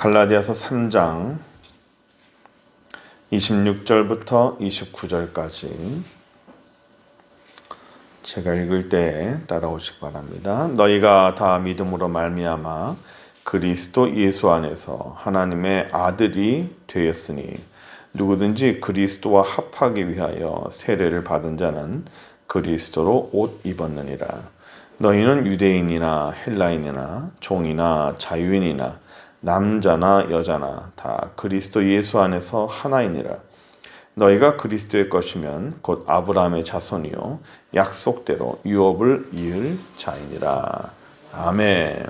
갈라디아서 3장 26절부터 29절까지 제가 읽을 때 따라오시기 바랍니다. 너희가 다 믿음으로 말미암아 그리스도 예수 안에서 하나님의 아들이 되었으니 누구든지 그리스도와 합하기 위하여 세례를 받은 자는 그리스도로 옷 입었느니라. 너희는 유대인이나 헬라인이나 종이나 자유인이나 남자나 여자나 다 그리스도 예수 안에서 하나이니라. 너희가 그리스도의 것이면 곧 아브라함의 자손이요 약속대로 유업을 이을 자이니라. 아멘.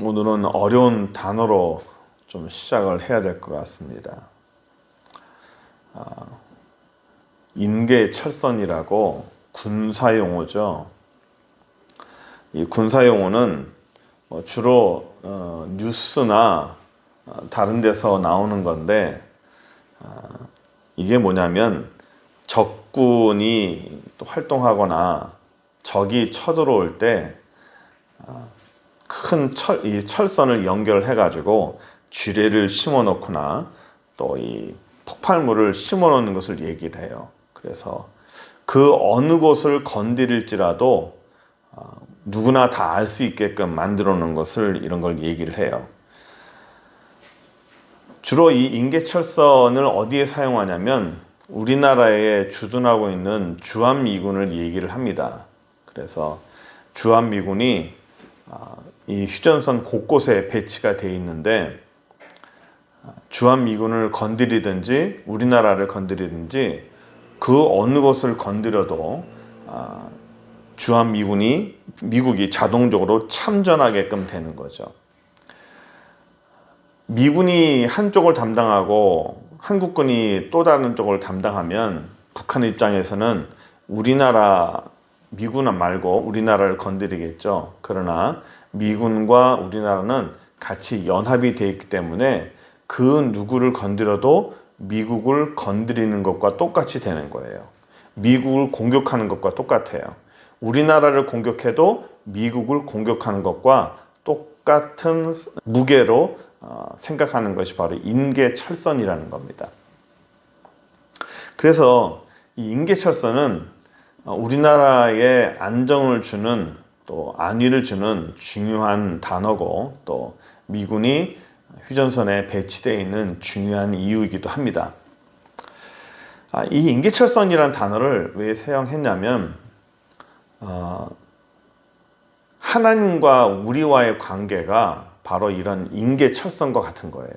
오늘은 어려운 단어로 좀 시작을 해야 될 것 같습니다. 인계철선이라고 군사용어죠. 이 군사용어는 주로 뉴스나 다른 데서 나오는 건데, 이게 뭐냐면 적군이 또 활동하거나 적이 쳐들어올 때 큰 이 철선을 연결해 가지고 지뢰를 심어 놓거나 또 이 폭발물을 심어 놓는 것을 얘기를 해요. 그래서 그 어느 곳을 건드릴지라도 누구나 다 알 수 있게끔 만들어 놓은 것을, 이런 걸 얘기를 해요. 주로 이 인계철선을 어디에 사용하냐면 우리나라에 주둔하고 있는 주한미군을 얘기를 합니다. 그래서 주한미군이 이 휴전선 곳곳에 배치가 되어 있는데, 주한미군을 건드리든지 우리나라를 건드리든지 그 어느 곳을 건드려도 미국이 자동적으로 참전하게끔 되는 거죠. 미군이 한쪽을 담당하고 한국군이 또 다른 쪽을 담당하면 북한 입장에서는 우리나라 미군 말고 우리나라를 건드리겠죠. 그러나 미군과 우리나라는 같이 연합이 되어 있기 때문에 그 누구를 건드려도 미국을 건드리는 것과 똑같이 되는 거예요. 미국을 공격하는 것과 똑같아요. 우리나라를 공격해도 미국을 공격하는 것과 똑같은 무게로 생각하는 것이 바로 인계철선이라는 겁니다. 그래서 이 인계철선은 우리나라에 안정을 주는, 또 안위를 주는 중요한 단어고, 또 미군이 휴전선에 배치되어 있는 중요한 이유이기도 합니다. 이 인계철선이라는 단어를 왜 사용했냐면 하나님과 우리와의 관계가 바로 이런 인계철선과 같은 거예요.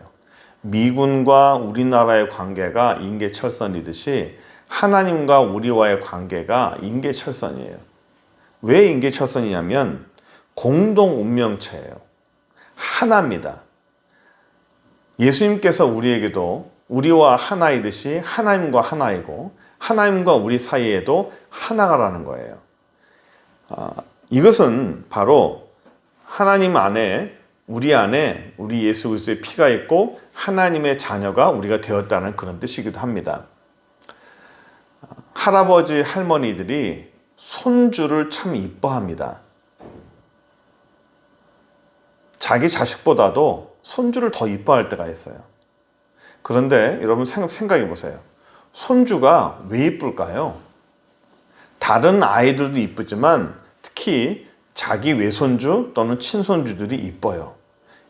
미군과 우리나라의 관계가 인계철선이듯이 하나님과 우리와의 관계가 인계철선이에요. 왜 인계철선이냐면 공동 운명체예요. 하나입니다. 예수님께서 우리에게도 우리와 하나이듯이 하나님과 하나이고 하나님과 우리 사이에도 하나가라는 거예요. 이것은 바로 하나님 안에, 우리 안에 우리 예수 그리스도의 피가 있고 하나님의 자녀가 우리가 되었다는 그런 뜻이기도 합니다. 할아버지 할머니들이 손주를 참 이뻐합니다. 자기 자식보다도 손주를 더 이뻐할 때가 있어요. 그런데 여러분 생각해 보세요. 손주가 왜 이쁠까요? 다른 아이들도 이쁘지만 특히 자기 외손주 또는 친손주들이 이뻐요.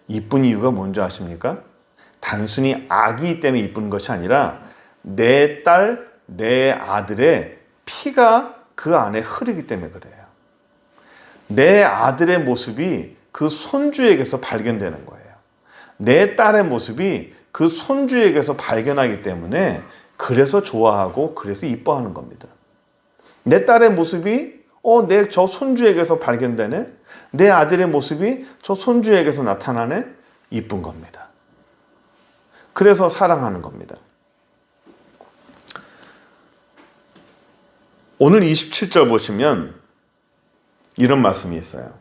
이쁜 이유가 뭔지 아십니까? 단순히 아기 때문에 이쁜 것이 아니라 내 딸, 내 아들의 피가 그 안에 흐르기 때문에 그래요. 내 아들의 모습이 그 손주에게서 발견되는 거예요. 내 딸의 모습이 그 손주에게서 발견하기 때문에 그래서 좋아하고 그래서 이뻐하는 겁니다. 내 딸의 모습이 저 손주에게서 발견되네? 내 아들의 모습이 저 손주에게서 나타나네? 이쁜 겁니다. 그래서 사랑하는 겁니다. 오늘 27절 보시면 이런 말씀이 있어요.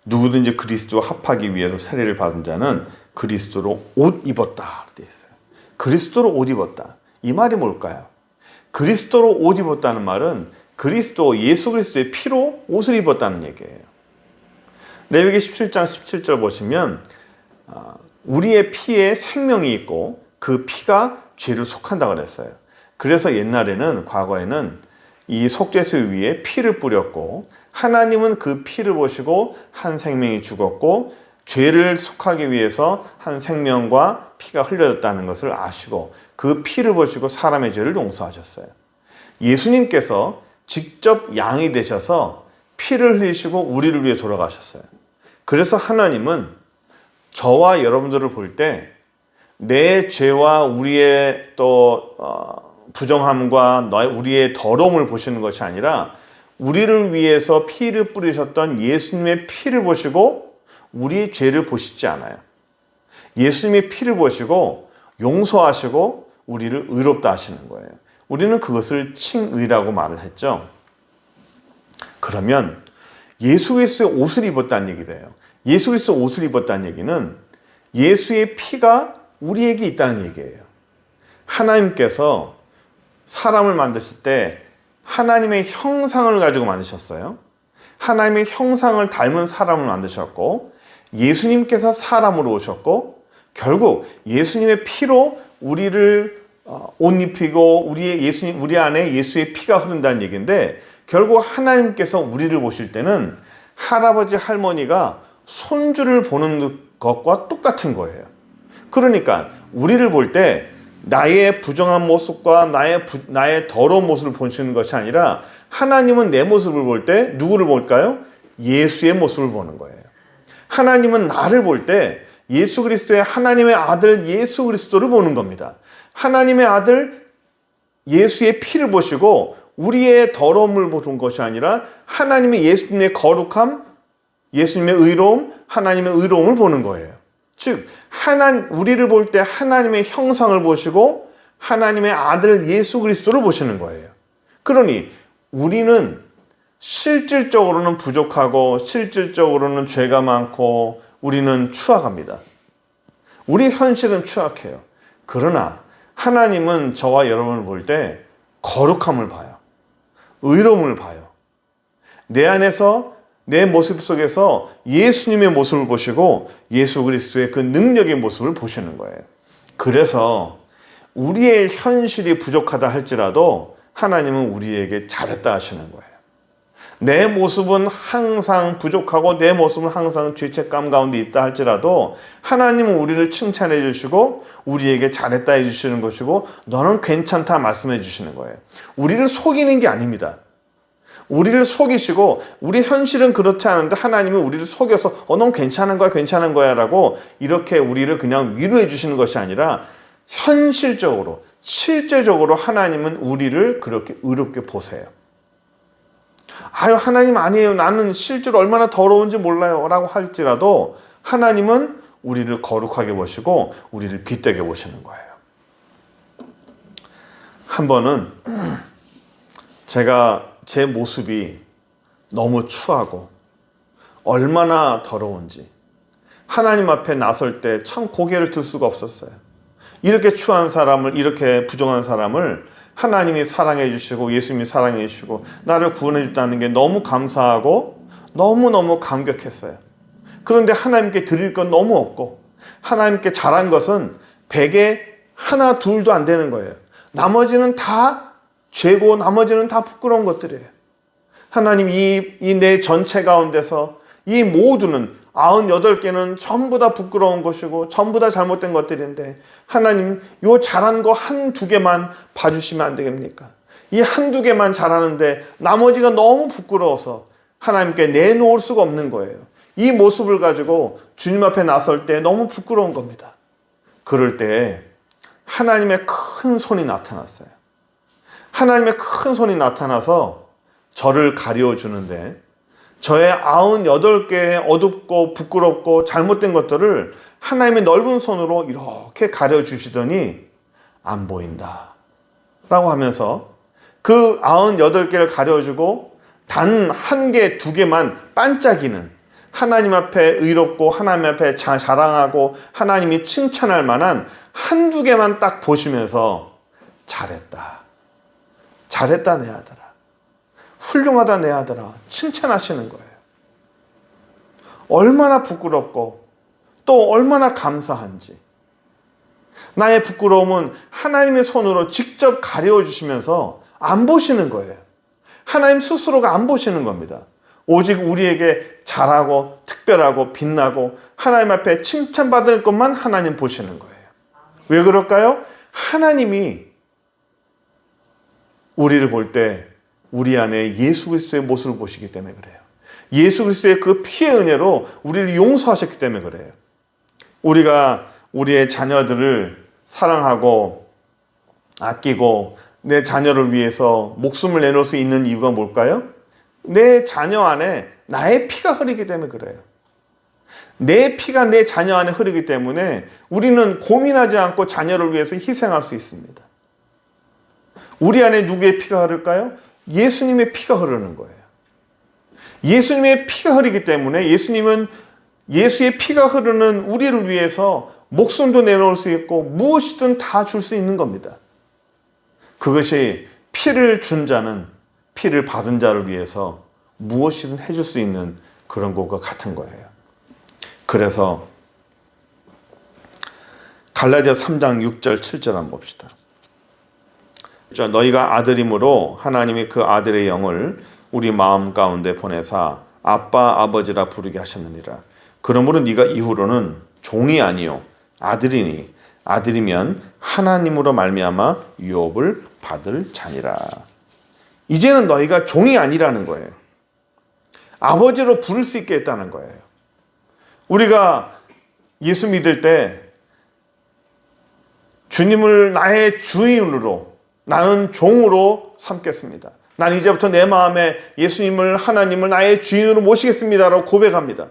누구든지 그리스도와 합하기 위해서 세례를 받은 자는 그리스도로 옷 입었다 되어 있어요. 그리스도로 옷 입었다. 이 말이 뭘까요? 그리스도로 옷 입었다는 말은 그리스도, 예수 그리스도의 피로 옷을 입었다는 얘기예요. 레위기 17장 17절 보시면 우리의 피에 생명이 있고 그 피가 죄를 속한다고 그랬어요. 그래서 옛날에는, 과거에는 이 속죄소 위에 피를 뿌렸고 하나님은 그 피를 보시고 한 생명이 죽었고 죄를 속하기 위해서 한 생명과 피가 흘려졌다는 것을 아시고 그 피를 보시고 사람의 죄를 용서하셨어요. 예수님께서 직접 양이 되셔서 피를 흘리시고 우리를 위해 돌아가셨어요. 그래서 하나님은 저와 여러분들을 볼 때 내 죄와 우리의 또 부정함과 우리의 더러움을 보시는 것이 아니라 우리를 위해서 피를 뿌리셨던 예수님의 피를 보시고 우리의 죄를 보시지 않아요. 예수님의 피를 보시고 용서하시고 우리를 의롭다 하시는 거예요. 우리는 그것을 칭의라고 말을 했죠. 그러면 예수 그리스도의 옷을 입었다는 얘기래요. 예수 그리스도의 옷을 입었다는 얘기는 예수의 피가 우리에게 있다는 얘기예요. 하나님께서 사람을 만드실 때 하나님의 형상을 가지고 만드셨어요. 하나님의 형상을 닮은 사람을 만드셨고 예수님께서 사람으로 오셨고 결국 예수님의 피로 우리를 옷 입히고 우리 안에 예수의 피가 흐른다는 얘기인데 결국 하나님께서 우리를 보실 때는 할아버지 할머니가 손주를 보는 것과 똑같은 거예요. 그러니까 우리를 볼 때 나의 부정한 모습과 나의 더러운 모습을 보시는 것이 아니라 하나님은 내 모습을 볼 때 누구를 볼까요? 예수의 모습을 보는 거예요. 하나님은 나를 볼 때 예수 그리스도의 하나님의 아들 예수 그리스도를 보는 겁니다. 하나님의 아들 예수의 피를 보시고 우리의 더러움을 보는 것이 아니라 하나님의 예수님의 거룩함, 예수님의 의로움, 하나님의 의로움을 보는 거예요. 즉 우리를 볼 때 하나님의 형상을 보시고 하나님의 아들 예수 그리스도를 보시는 거예요. 그러니 우리는 실질적으로는 부족하고 실질적으로는 죄가 많고 우리는 추악합니다. 우리 현실은 추악해요. 그러나 하나님은 저와 여러분을 볼 때 거룩함을 봐요. 의로움을 봐요. 내 안에서 내 모습 속에서 예수님의 모습을 보시고 예수 그리스도의 그 능력의 모습을 보시는 거예요. 그래서 우리의 현실이 부족하다 할지라도 하나님은 우리에게 잘했다 하시는 거예요. 내 모습은 항상 부족하고 내 모습은 항상 죄책감 가운데 있다 할지라도 하나님은 우리를 칭찬해 주시고 우리에게 잘했다 해 주시는 것이고 너는 괜찮다 말씀해 주시는 거예요. 우리를 속이는 게 아닙니다. 우리를 속이시고 우리 현실은 그렇지 않은데 하나님은 우리를 속여서 넌 괜찮은 거야 라고 이렇게 우리를 그냥 위로해 주시는 것이 아니라 현실적으로 실제적으로 하나님은 우리를 그렇게 의롭게 보세요. 아유 하나님 아니에요. 나는 실제로 얼마나 더러운지 몰라요 라고 할지라도 하나님은 우리를 거룩하게 보시고 우리를 빛되게 보시는 거예요. 한 번은 제가 제 모습이 너무 추하고 얼마나 더러운지 하나님 앞에 나설 때 참 고개를 들 수가 없었어요. 이렇게 추한 사람을, 이렇게 부정한 사람을 하나님이 사랑해 주시고 예수님이 사랑해 주시고 나를 구원해 줬다는 게 너무 감사하고 너무너무 감격했어요. 그런데 하나님께 드릴 건 너무 없고 하나님께 잘한 것은 100에 하나 둘도 안 되는 거예요. 나머지는 다 죄고 나머지는 다 부끄러운 것들이에요. 하나님 이 내 전체 가운데서 이 모두는 98개는 전부 다 부끄러운 것이고 전부 다 잘못된 것들인데 하나님 요 잘한 거 한두 개만 봐주시면 안 되겠습니까? 이 한두 개만 잘하는데 나머지가 너무 부끄러워서 하나님께 내놓을 수가 없는 거예요. 이 모습을 가지고 주님 앞에 나설 때 너무 부끄러운 겁니다. 그럴 때 하나님의 큰 손이 나타났어요. 하나님의 큰 손이 나타나서 저를 가려주는데 저의 98개의 어둡고 부끄럽고 잘못된 것들을 하나님의 넓은 손으로 이렇게 가려주시더니 안 보인다 라고 하면서 그 98개를 가려주고 단 한 개, 두 개만 반짝이는 하나님 앞에 의롭고 하나님 앞에 자랑하고 하나님이 칭찬할 만한 한두 개만 딱 보시면서 잘했다. 잘했다 내 아들아. 훌륭하다 내 아들아. 칭찬하시는 거예요. 얼마나 부끄럽고 또 얼마나 감사한지. 나의 부끄러움은 하나님의 손으로 직접 가려워 주시면서 안 보시는 거예요. 하나님 스스로가 안 보시는 겁니다. 오직 우리에게 잘하고 특별하고 빛나고 하나님 앞에 칭찬받을 것만 하나님 보시는 거예요. 왜 그럴까요? 하나님이 우리를 볼 때 우리 안에 예수 그리스도의 모습을 보시기 때문에 그래요. 예수 그리스도의 그 피의 은혜로 우리를 용서하셨기 때문에 그래요. 우리가 우리의 자녀들을 사랑하고 아끼고 내 자녀를 위해서 목숨을 내놓을 수 있는 이유가 뭘까요? 내 자녀 안에 나의 피가 흐르기 때문에 그래요. 내 피가 내 자녀 안에 흐르기 때문에 우리는 고민하지 않고 자녀를 위해서 희생할 수 있습니다. 우리 안에 누구의 피가 흐를까요? 예수님의 피가 흐르는 거예요. 예수님의 피가 흐르기 때문에 예수님은 예수의 피가 흐르는 우리를 위해서 목숨도 내놓을 수 있고 무엇이든 다 줄 수 있는 겁니다. 그것이 피를 준 자는 피를 받은 자를 위해서 무엇이든 해줄 수 있는 그런 것과 같은 거예요. 그래서 갈라디아 3장 6절 7절 한번 봅시다. 너희가 아들임으로 하나님이 그 아들의 영을 우리 마음 가운데 보내사 아빠 아버지라 부르게 하셨느니라. 그러므로 네가 이후로는 종이 아니요 아들이니 아들이면 하나님으로 말미암아 유업을 받을 자니라. 이제는 너희가 종이 아니라는 거예요. 아버지로 부를 수 있게 했다는 거예요. 우리가 예수 믿을 때 주님을 나의 주인으로 나는 종으로 삼겠습니다. 난 이제부터 내 마음에 예수님을 하나님을 나의 주인으로 모시겠습니다라고 고백합니다.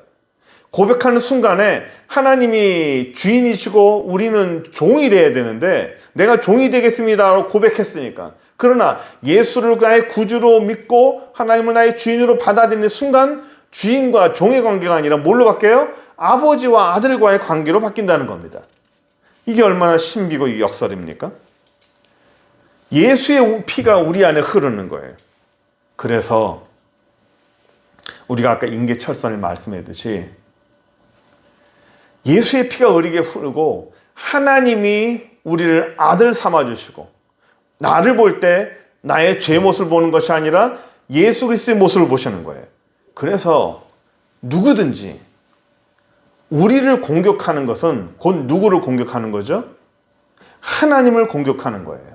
고백하는 순간에 하나님이 주인이시고 우리는 종이 돼야 되는데 내가 종이 되겠습니다라고 고백했으니까. 그러나 예수를 나의 구주로 믿고 하나님을 나의 주인으로 받아들이는 순간 주인과 종의 관계가 아니라 뭘로 바뀌어요? 아버지와 아들과의 관계로 바뀐다는 겁니다. 이게 얼마나 신비고 역설입니까? 예수의 피가 우리 안에 흐르는 거예요. 그래서 우리가 아까 인계철선을 말씀했듯이 예수의 피가 흐르게 흐르고 하나님이 우리를 아들 삼아주시고 나를 볼 때 나의 죄 모습을 보는 것이 아니라 예수 그리스도의 모습을 보시는 거예요. 그래서 누구든지 우리를 공격하는 것은 곧 누구를 공격하는 거죠? 하나님을 공격하는 거예요.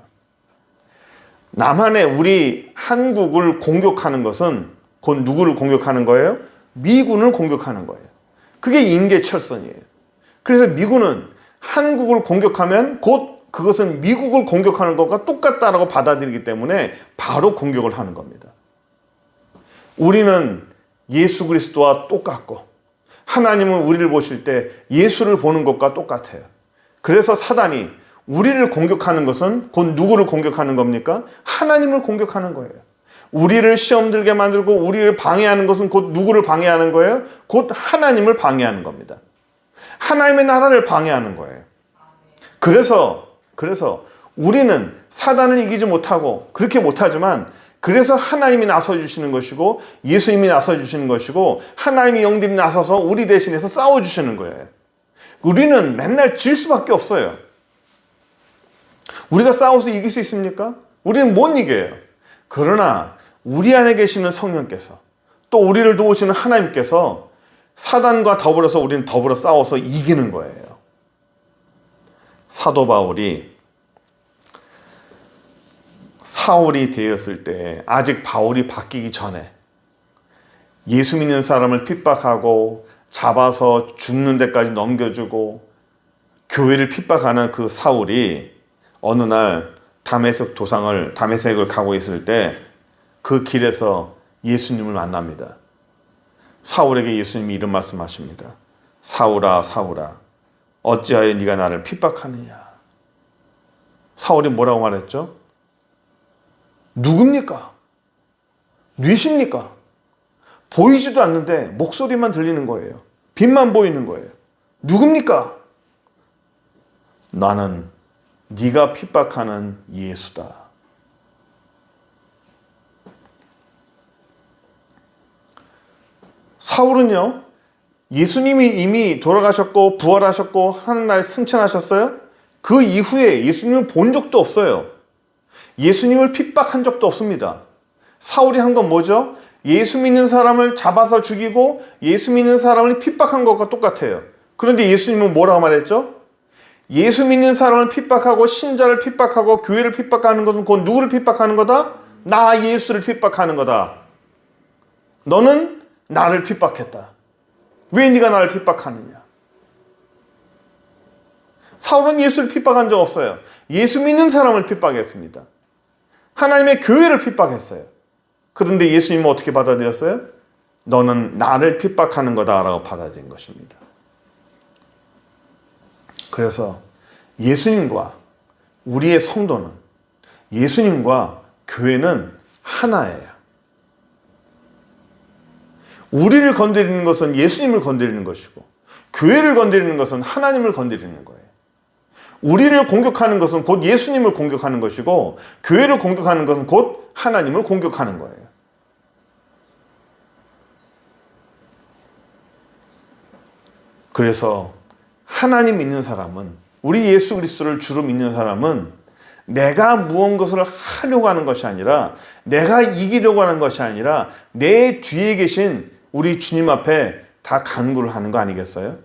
남한의 우리 한국을 공격하는 것은 곧 누구를 공격하는 거예요? 미군을 공격하는 거예요. 그게 인계철선이에요. 그래서 미군은 한국을 공격하면 곧 그것은 미국을 공격하는 것과 똑같다라고 받아들이기 때문에 바로 공격을 하는 겁니다. 우리는 예수 그리스도와 똑같고 하나님은 우리를 보실 때 예수를 보는 것과 똑같아요. 그래서 사단이 우리를 공격하는 것은 곧 누구를 공격하는 겁니까? 하나님을 공격하는 거예요. 우리를 시험 들게 만들고 우리를 방해하는 것은 곧 누구를 방해하는 거예요? 곧 하나님을 방해하는 겁니다. 하나님의 나라를 방해하는 거예요. 그래서 우리는 사단을 이기지 못하고 그렇게 못하지만 그래서 하나님이 나서주시는 것이고 예수님이 나서주시는 것이고 하나님의 영들이 나서서 우리 대신해서 싸워주시는 거예요. 우리는 맨날 질 수밖에 없어요. 우리가 싸워서 이길 수 있습니까? 우리는 못 이겨요. 그러나 우리 안에 계시는 성령께서 또 우리를 도우시는 하나님께서 사단과 더불어서 우리는 더불어 싸워서 이기는 거예요. 사도 바울이 사울이 되었을 때 아직 바울이 바뀌기 전에 예수 믿는 사람을 핍박하고 잡아서 죽는 데까지 넘겨주고 교회를 핍박하는 그 사울이 어느 날 다메섹을 가고 있을 때 그 길에서 예수님을 만납니다. 사울에게 예수님이 이런 말씀하십니다. 사울아 사울아 어찌하여 네가 나를 핍박하느냐. 사울이 뭐라고 말했죠? 누굽니까? 뉘십니까? 보이지도 않는데 목소리만 들리는 거예요. 빛만 보이는 거예요. 누굽니까? 나는 네가 핍박하는 예수다. 사울은요 예수님이 이미 돌아가셨고 부활하셨고 하늘나라에 승천하셨어요? 그 이후에 예수님을 본 적도 없어요. 예수님을 핍박한 적도 없습니다. 사울이 한 건 뭐죠? 예수 믿는 사람을 잡아서 죽이고 예수 믿는 사람을 핍박한 것과 똑같아요. 그런데 예수님은 뭐라고 말했죠? 예수 믿는 사람을 핍박하고 신자를 핍박하고 교회를 핍박하는 것은 곧 누구를 핍박하는 거다? 나 예수를 핍박하는 거다. 너는 나를 핍박했다. 왜 네가 나를 핍박하느냐? 사울은 예수를 핍박한 적 없어요. 예수 믿는 사람을 핍박했습니다. 하나님의 교회를 핍박했어요. 그런데 예수님은 어떻게 받아들였어요? 너는 나를 핍박하는 거다라고 받아들인 것입니다. 그래서 예수님과 우리의 성도는, 예수님과 교회는 하나예요. 우리를 건드리는 것은 예수님을 건드리는 것이고 교회를 건드리는 것은 하나님을 건드리는 거예요. 우리를 공격하는 것은 곧 예수님을 공격하는 것이고 교회를 공격하는 것은 곧 하나님을 공격하는 거예요. 그래서 하나님 믿는 사람은, 우리 예수 그리스도를 주로 믿는 사람은 내가 무언가를 하려고 하는 것이 아니라, 내가 이기려고 하는 것이 아니라 내 뒤에 계신 우리 주님 앞에 다 간구를 하는 거 아니겠어요?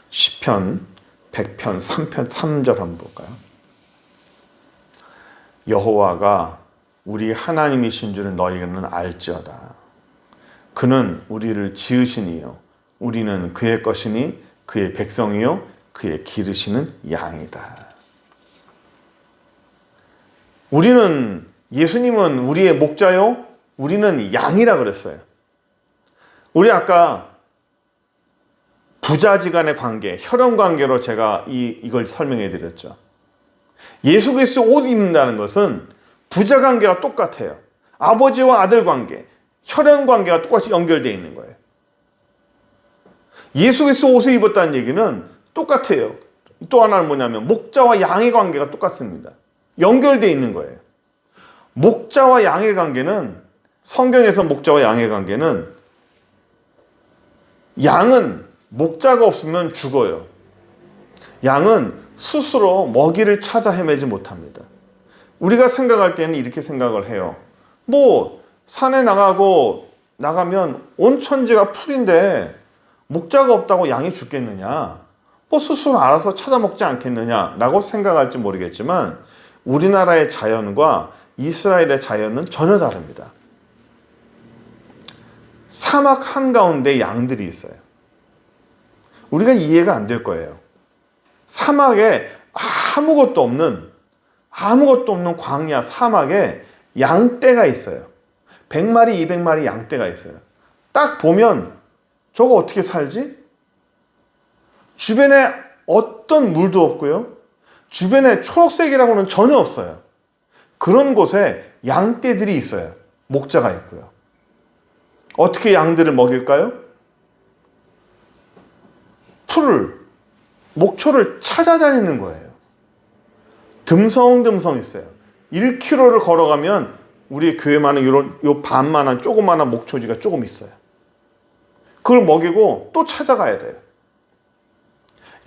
시편 100편 3편 3절 한번 볼까요? 여호와가 우리 하나님이신 줄을 너희는 알지어다. 그는 우리를 지으시니요 우리는 그의 것이니 그의 백성이요 그의 기르시는 양이다. 예수님은 우리의 목자요 우리는 양이라 그랬어요. 우리 아까 부자지간의 관계, 혈연관계로 제가 이걸 설명해 드렸죠. 예수 그리스도 옷 입는다는 것은 부자관계와 똑같아요. 아버지와 아들 관계, 혈연관계가 똑같이 연결되어 있는 거예요. 예수 그리스도 옷을 입었다는 얘기는 똑같아요. 또 하나는 뭐냐면 목자와 양의 관계가 똑같습니다. 연결되어 있는 거예요. 목자와 양의 관계는, 성경에서 목자와 양의 관계는, 양은 목자가 없으면 죽어요. 양은 스스로 먹이를 찾아 헤매지 못합니다. 우리가 생각할 때는 이렇게 생각을 해요. 산에 나가면 온 천지가 풀인데 목자가 없다고 양이 죽겠느냐? 스스로 알아서 찾아 먹지 않겠느냐라고 생각할지 모르겠지만 우리나라의 자연과 이스라엘의 자연은 전혀 다릅니다. 사막 한가운데 양들이 있어요. 우리가 이해가 안 될 거예요. 사막에 아무것도 없는 광야 사막에 양떼가 있어요. 100마리, 200마리 양떼가 있어요. 딱 보면 저거 어떻게 살지? 주변에 어떤 물도 없고요. 주변에 초록색이라고는 전혀 없어요. 그런 곳에 양떼들이 있어요. 목자가 있고요. 어떻게 양들을 먹일까요? 목초를 찾아다니는 거예요. 듬성듬성 있어요. 1km를 걸어가면 우리 교회만은 요 반만한 조그마한 목초지가 조금 있어요. 그걸 먹이고 또 찾아가야 돼요.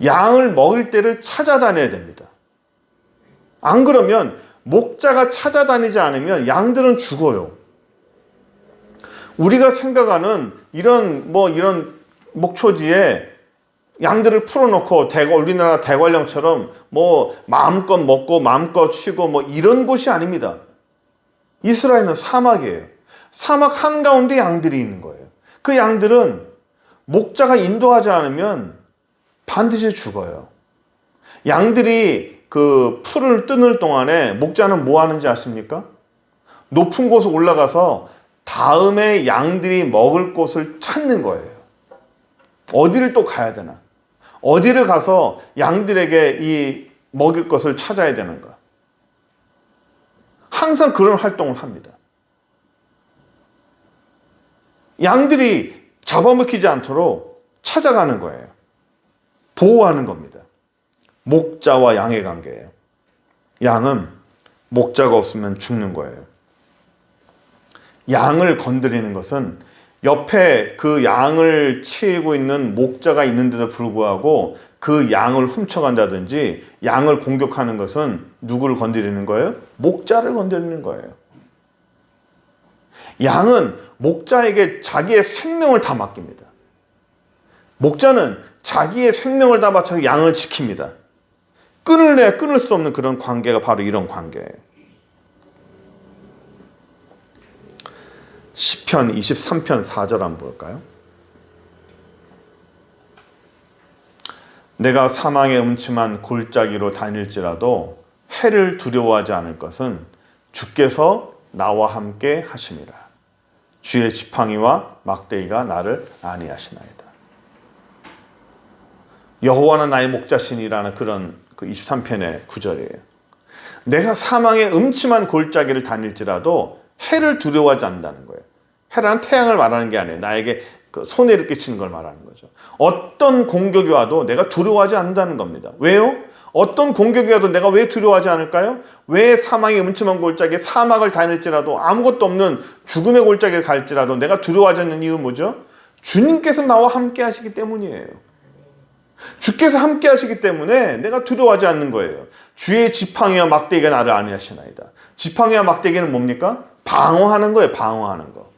양을 먹일 때를 찾아다녀야 됩니다. 안 그러면 목자가 찾아다니지 않으면 양들은 죽어요. 우리가 생각하는 이런 목초지에 양들을 풀어놓고 우리나라 대관령처럼 마음껏 먹고 마음껏 쉬고 이런 곳이 아닙니다. 이스라엘은 사막이에요. 사막 한가운데 양들이 있는 거예요. 그 양들은 목자가 인도하지 않으면 반드시 죽어요. 양들이 그 풀을 뜯을 동안에 목자는 뭐 하는지 아십니까? 높은 곳에 올라가서 다음에 양들이 먹을 곳을 찾는 거예요. 어디를 또 가야 되나? 어디를 가서 양들에게 이 먹일 것을 찾아야 되는가? 항상 그런 활동을 합니다. 양들이 잡아먹히지 않도록 찾아가는 거예요. 보호하는 겁니다. 목자와 양의 관계예요. 양은 목자가 없으면 죽는 거예요. 양을 건드리는 것은 옆에 그 양을 치고 있는 목자가 있는데도 불구하고 그 양을 훔쳐간다든지 양을 공격하는 것은 누구를 건드리는 거예요? 목자를 건드리는 거예요. 양은 목자에게 자기의 생명을 다 맡깁니다. 목자는 자기의 생명을 다 바쳐 양을 지킵니다. 끊을래야 끊을 수 없는 그런 관계가 바로 이런 관계예요. 시편 23편 4절 한번 볼까요? 내가 사망의 음침한 골짜기로 다닐지라도 해를 두려워하지 않을 것은 주께서 나와 함께 하심이라. 주의 지팡이와 막대기가 나를 안위하시나이다. 여호와는 나의 목자시니라는 그런 그 23편의 구절이에요. 내가 사망의 음침한 골짜기를 다닐지라도 해를 두려워하지 않는다는 거예요. 해라는 태양을 말하는 게 아니에요. 나에게 그 손해를 끼치는 걸 말하는 거죠. 어떤 공격이 와도 내가 두려워하지 않는다는 겁니다. 왜요? 어떤 공격이 와도 내가 왜 두려워하지 않을까요? 왜 사망의 음침한 골짜기에 사막을 다닐지라도 아무것도 없는 죽음의 골짜기를 갈지라도 내가 두려워하지 않는 이유는 뭐죠? 주님께서 나와 함께 하시기 때문이에요. 주께서 함께 하시기 때문에 내가 두려워하지 않는 거예요. 주의 지팡이와 막대기가 나를 안위하시나이다. 지팡이와 막대기는 뭡니까? 방어하는 거예요. 방어하는 거.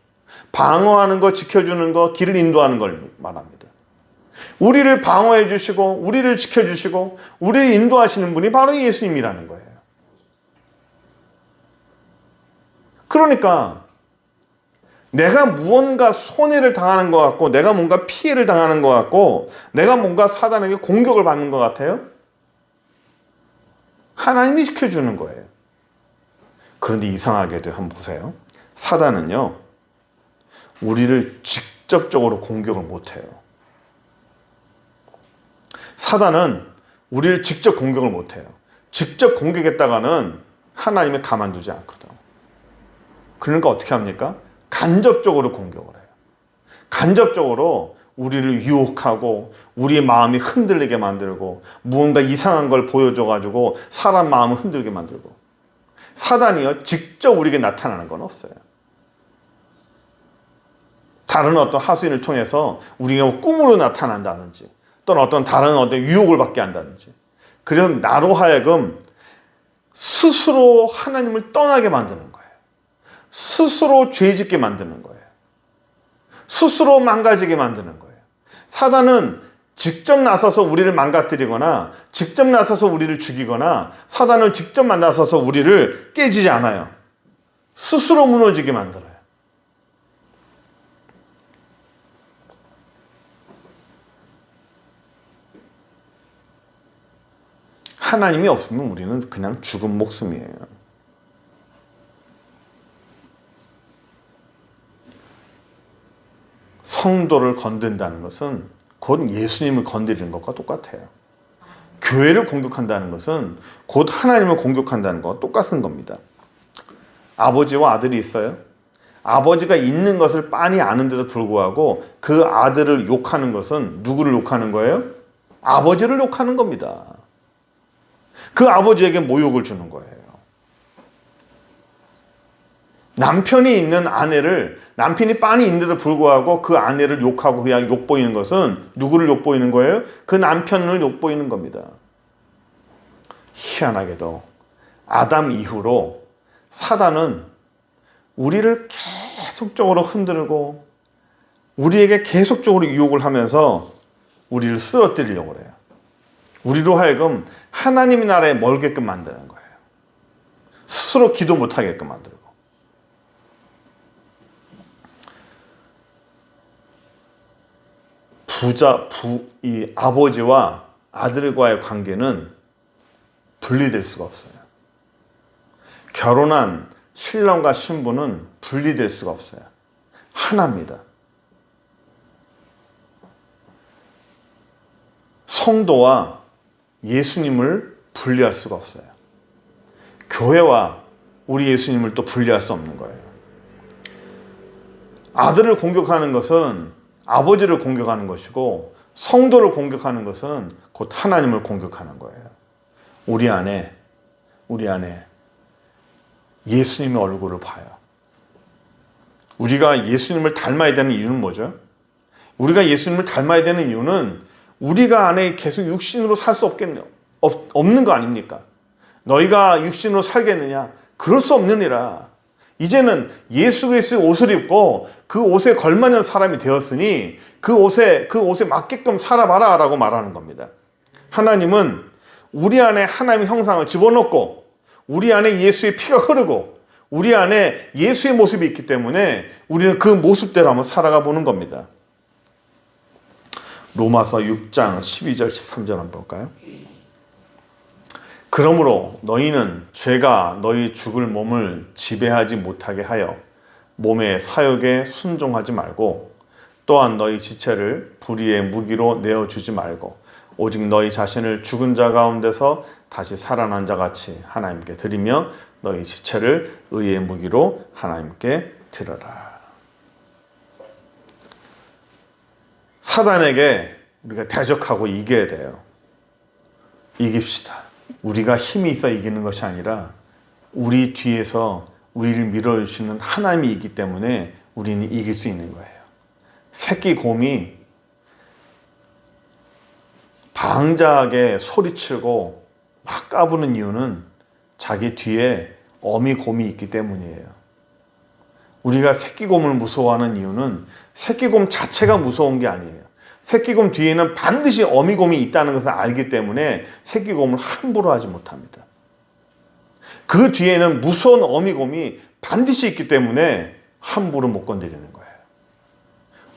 방어하는 거, 지켜주는 거, 길을 인도하는 걸 말합니다. 우리를 방어해 주시고 우리를 지켜주시고 우리를 인도하시는 분이 바로 예수님이라는 거예요. 그러니까 내가 무언가 손해를 당하는 것 같고 내가 뭔가 피해를 당하는 것 같고 내가 뭔가 사단에게 공격을 받는 것 같아요. 하나님이 지켜주는 거예요. 그런데 이상하게도 한번 보세요. 사단은요, 우리를 직접적으로 공격을 못해요. 사단은 우리를 직접 공격을 못해요. 직접 공격했다가는 하나님이 가만두지 않거든. 그러니까 어떻게 합니까? 간접적으로 공격을 해요. 간접적으로 우리를 유혹하고 우리의 마음이 흔들리게 만들고 무언가 이상한 걸 보여줘가지고 사람 마음을 흔들게 만들고. 사단이요, 직접 우리에게 나타나는 건 없어요. 다른 어떤 하수인을 통해서 우리가 꿈으로 나타난다든지 또는 어떤 다른 어떤 유혹을 받게 한다든지, 그래서 나로 하여금 스스로 하나님을 떠나게 만드는 거예요. 스스로 죄짓게 만드는 거예요. 스스로 망가지게 만드는 거예요. 사단은 직접 나서서 우리를 망가뜨리거나 직접 나서서 우리를 죽이거나 사단을 직접 나서서 우리를 깨지지 않아요. 스스로 무너지게 만들어요. 하나님이 없으면 우리는 그냥 죽은 목숨이에요. 성도를 건든다는 것은 곧 예수님을 건드리는 것과 똑같아요. 교회를 공격한다는 것은 곧 하나님을 공격한다는 것과 똑같은 겁니다. 아버지와 아들이 있어요. 아버지가 있는 것을 빤히 아는데도 불구하고 그 아들을 욕하는 것은 누구를 욕하는 거예요? 아버지를 욕하는 겁니다. 그 아버지에게 모욕을 주는 거예요. 남편이 있는 아내를, 남편이 빤히 있는데도 불구하고 그 아내를 욕하고 그냥 욕보이는 것은 누구를 욕보이는 거예요? 그 남편을 욕보이는 겁니다. 희한하게도 아담 이후로 사단은 우리를 계속적으로 흔들고 우리에게 계속적으로 유혹을 하면서 우리를 쓰러뜨리려고 해요. 우리로 하여금 하나님의 나라에 멀게끔 만드는 거예요. 스스로 기도 못하게끔 만들고. 이 아버지와 아들과의 관계는 분리될 수가 없어요. 결혼한 신랑과 신부는 분리될 수가 없어요. 하나입니다. 성도와 예수님을 분리할 수가 없어요. 교회와 우리 예수님을 또 분리할 수 없는 거예요. 아들을 공격하는 것은 아버지를 공격하는 것이고 성도를 공격하는 것은 곧 하나님을 공격하는 거예요. 우리 안에 예수님의 얼굴을 봐요. 우리가 예수님을 닮아야 되는 이유는 뭐죠? 우리가 예수님을 닮아야 되는 이유는 우리가 안에 계속 육신으로 살 수 없는 거 아닙니까? 너희가 육신으로 살겠느냐? 그럴 수 없느니라. 이제는 예수 그리스도의 옷을 입고 그 옷에 걸맞는 사람이 되었으니 그 옷에 맞게끔 살아봐라 라고 말하는 겁니다. 하나님은 우리 안에 하나님의 형상을 집어넣고 우리 안에 예수의 피가 흐르고 우리 안에 예수의 모습이 있기 때문에 우리는 그 모습대로 한번 살아가 보는 겁니다. 로마서 6장 12절 13절 한번 볼까요? 그러므로 너희는 죄가 너희 죽을 몸을 지배하지 못하게 하여 몸의 사욕에 순종하지 말고 또한 너희 지체를 불의의 무기로 내어주지 말고 오직 너희 자신을 죽은 자 가운데서 다시 살아난 자 같이 하나님께 드리며 너희 지체를 의의 무기로 하나님께 드려라. 사단에게 우리가 대적하고 이겨야 돼요. 이깁시다. 우리가 힘이 있어 이기는 것이 아니라 우리 뒤에서 우리를 밀어주시는 하나님이 있기 때문에 우리는 이길 수 있는 거예요. 새끼 곰이 방자하게 소리치고 막 까부는 이유는 자기 뒤에 어미 곰이 있기 때문이에요. 우리가 새끼 곰을 무서워하는 이유는 새끼 곰 자체가 무서운 게 아니에요. 새끼 곰 뒤에는 반드시 어미 곰이 있다는 것을 알기 때문에 새끼 곰을 함부로 하지 못합니다. 그 뒤에는 무서운 어미 곰이 반드시 있기 때문에 함부로 못 건드리는 거예요.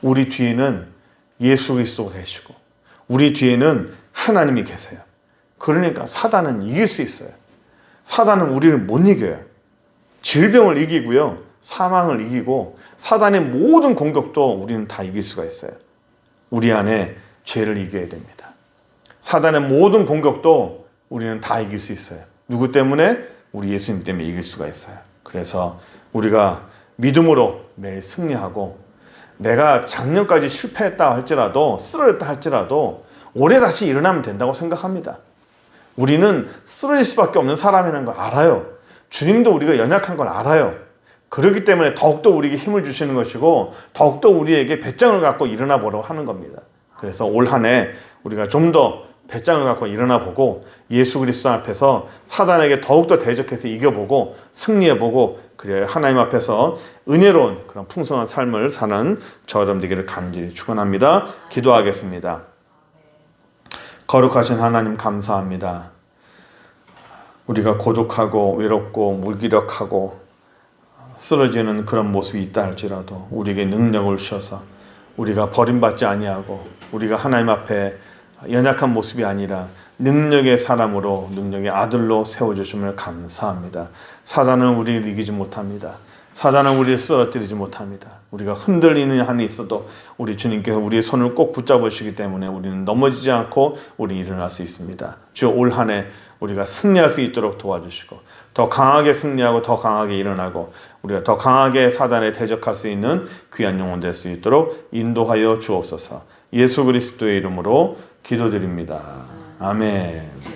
우리 뒤에는 예수 그리스도가 계시고 우리 뒤에는 하나님이 계세요. 그러니까 사단은 이길 수 있어요. 사단은 우리를 못 이겨요. 질병을 이기고요. 사망을 이기고 사단의 모든 공격도 우리는 다 이길 수가 있어요. 우리 안에 죄를 이겨야 됩니다. 사단의 모든 공격도 우리는 다 이길 수 있어요. 누구 때문에? 우리 예수님 때문에 이길 수가 있어요. 그래서 우리가 믿음으로 매일 승리하고 내가 작년까지 실패했다 할지라도 쓰러졌다 할지라도 올해 다시 일어나면 된다고 생각합니다. 우리는 쓰러질 수밖에 없는 사람이라는 걸 알아요. 주님도 우리가 연약한 걸 알아요. 그렇기 때문에 더욱더 우리에게 힘을 주시는 것이고 더욱더 우리에게 배짱을 갖고 일어나 보려고 하는 겁니다. 그래서 올 한 해 우리가 좀 더 배짱을 갖고 일어나 보고 예수 그리스도 앞에서 사단에게 더욱더 대적해서 이겨보고 승리해보고 그래야 하나님 앞에서 은혜로운 그런 풍성한 삶을 사는 저 여러분 되기를 간절히 축원합니다. 기도하겠습니다. 거룩하신 하나님 감사합니다. 우리가 고독하고 외롭고 무기력하고 쓰러지는 그런 모습이 있다 할지라도 우리에게 능력을 주셔서 우리가 버림받지 아니하고 우리가 하나님 앞에 연약한 모습이 아니라 능력의 사람으로 능력의 아들로 세워주심을 감사합니다. 사단은 우리를 이기지 못합니다. 사단은 우리를 쓰러뜨리지 못합니다. 우리가 흔들리는 한이 있어도 우리 주님께서 우리의 손을 꼭 붙잡으시기 때문에 우리는 넘어지지 않고 우리 일어날 수 있습니다. 주 올 한 해 우리가 승리할 수 있도록 도와주시고 더 강하게 승리하고 더 강하게 일어나고 우리가 더 강하게 사단에 대적할 수 있는 귀한 영혼 될 수 있도록 인도하여 주옵소서. 예수 그리스도의 이름으로 기도드립니다. 아멘.